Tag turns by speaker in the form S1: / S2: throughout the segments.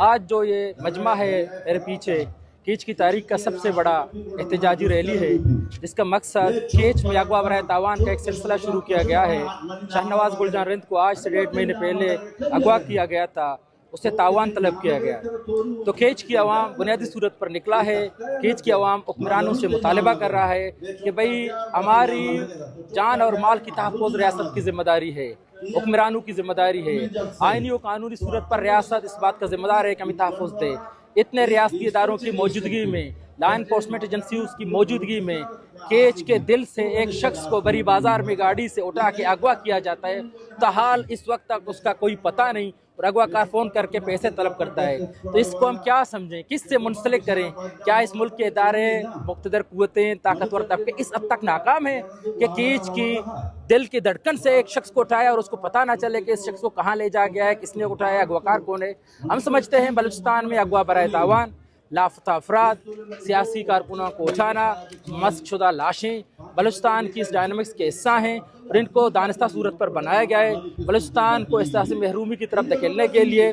S1: आज जो ये मजमा है मेरे पीछे, केच की तारीख का सबसे बड़ा एहतजाजी रैली है, जिसका मकसद केच में अगवा बराए तावान का एक सिलसिला शुरू किया गया है। शाहनवाज गुलजार रिंद को आज से 1.5 महीने पहले अगवा किया गया था, उससे तावान तलब किया गया। तो केच की आवाम बुनियादी सूरत पर निकला है। केच की आवाम हुक्मरानों से मुतालबा कर रहा है कि भाई हमारी जान और माल की तहफ़्फ़ुज़ रियासत की जिम्मेदारी है, हुक्मरानों की जिम्मेदारी है। आइनी और कानूनी सूरत पर रियासत इस बात का जिम्मेदार है कि हमें तहफ़्फ़ुज़ दे। इतने रियासती इदारों की मौजूदगी में, लॉ इन्फोर्समेंट एजेंसीज की मौजूदगी में केच के दिल से एक शख्स को बड़ी बाजार में गाड़ी से उठा के अगवा किया जाता है। ताहाल इस वक्त तक उसका कोई पता नहीं और अगवाकार फ़ोन करके पैसे तलब करता है। तो इसको हम क्या समझें, किस से मुंसलिक करें? क्या इस मुल्क के इदारे, मुक़्तदर क़ुव्वतें, ताकतवर तबके इस हद तक नाकाम है कि केच की दिल की धड़कन से एक शख्स को उठाया और उसको पता ना चले कि इस शख्स को कहाँ ले जा गया है, किसने उठाया, अगवाकार कौन है? हम समझते हैं बलूचिस्तान में अगवा बराए तावान, लापता अफराद, सियासी कारकुनों को उठाना, मस्कशुदा लाशें बलूचिस्तान की इस डायनामिक्स के हिस्सा हैं और इनको दानिस्ता सूरत पर बनाया गया है बलूचिस्तान को इस तरह से महरूमी की तरफ धकेलने के लिए।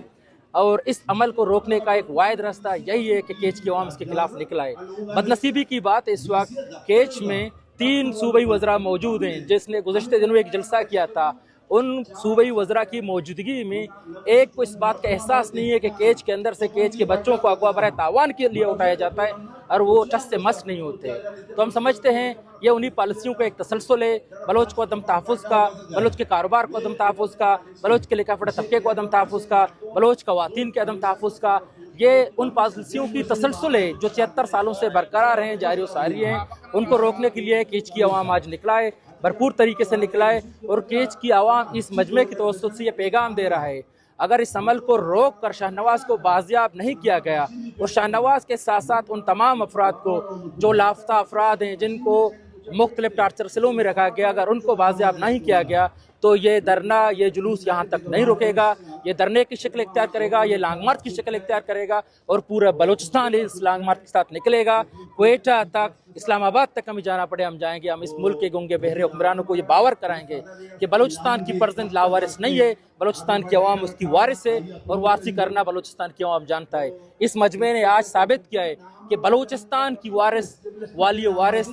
S1: और इस अमल को रोकने का एक वाहिद रास्ता यही है कि केच की अवाम इसके खिलाफ निकल आए। बदनसीबी की बात है, इस वक्त केच में 3 सूबाई वज़रा मौजूद हैं, जिसने गुज़श्ते दिनों एक जलसा किया था। उन सूबाई वज़रा की मौजूदगी में एक को इस बात का एहसास नहीं है कि केच के अंदर से केच के बच्चों को अगवा बराए तावान के लिए उठाया जाता है और वो टस से मस नहीं होते। तो हम समझते हैं ये उन्हीं पॉलिसियों का एक तसलसल है, बलोच को अदम तहफ़्फ़ुज़ का, बलोच के कारोबार को अदम तहफ़्फ़ुज़ का, बलोच के लिखा-पढ़ा तबके को अदम तहफ़्फ़ुज़ का, बलोच ख़वातीन के अदम तहफ़्फ़ुज़ का। ये उन पॉलिसियों की तसलसल है जो 76 सालों से बरकरार हैं, जारी व सारी हैं। उनको रोकने के लिए केच की अवाम आज निकला है, भरपूर तरीके से निकला है और केच की आवाम इस मजमे की तवज्जुह से ये पैगाम दे रहा है, अगर इस अमल को रोक कर शाहनवाज को बाजियाब नहीं किया गया और शाहनवाज के साथ साथ उन तमाम अफराद को जो लापता अफराद हैं, जिनको मुख्तलिफ टार्चर सेलों में रखा गया, अगर उनको बाजियाब नहीं किया गया तो ये धरना, ये जुलूस यहाँ तक नहीं रुकेगा। ये धरने की शक्ल इख्तियार करेगा, ये लॉन्ग मार्च की शक्ल इख्तियार करेगा और पूरा बलूचिस्तान इस लॉन्ग मार्च के साथ निकलेगा। क्वेटा तक, इस्लामाबाद तक हमें जाना पड़े हम जाएंगे। हम इस मुल्क के गूंगे बहरे हुक्मरानों को ये बावर कराएंगे कि बलूचिस्तान की परज़ेंट लावारिस नहीं है, बलूचिस्तान की अवाम उसकी वारिस है और वारसी करना बलूचिस्तान की अवाम जानता है। इस मजमे ने आज साबित किया है कि बलूचिस्तान की वारिस, वाली वारिस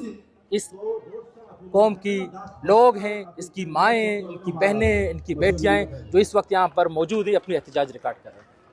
S1: इस कौम की लोग हैं, इसकी माएँ, इनकी बहनें, इनकी बेटियाँ हैं, जो इस वक्त यहाँ पर मौजूद है, अपनी एहतजाज रिकॉर्ड कर रहे हैं।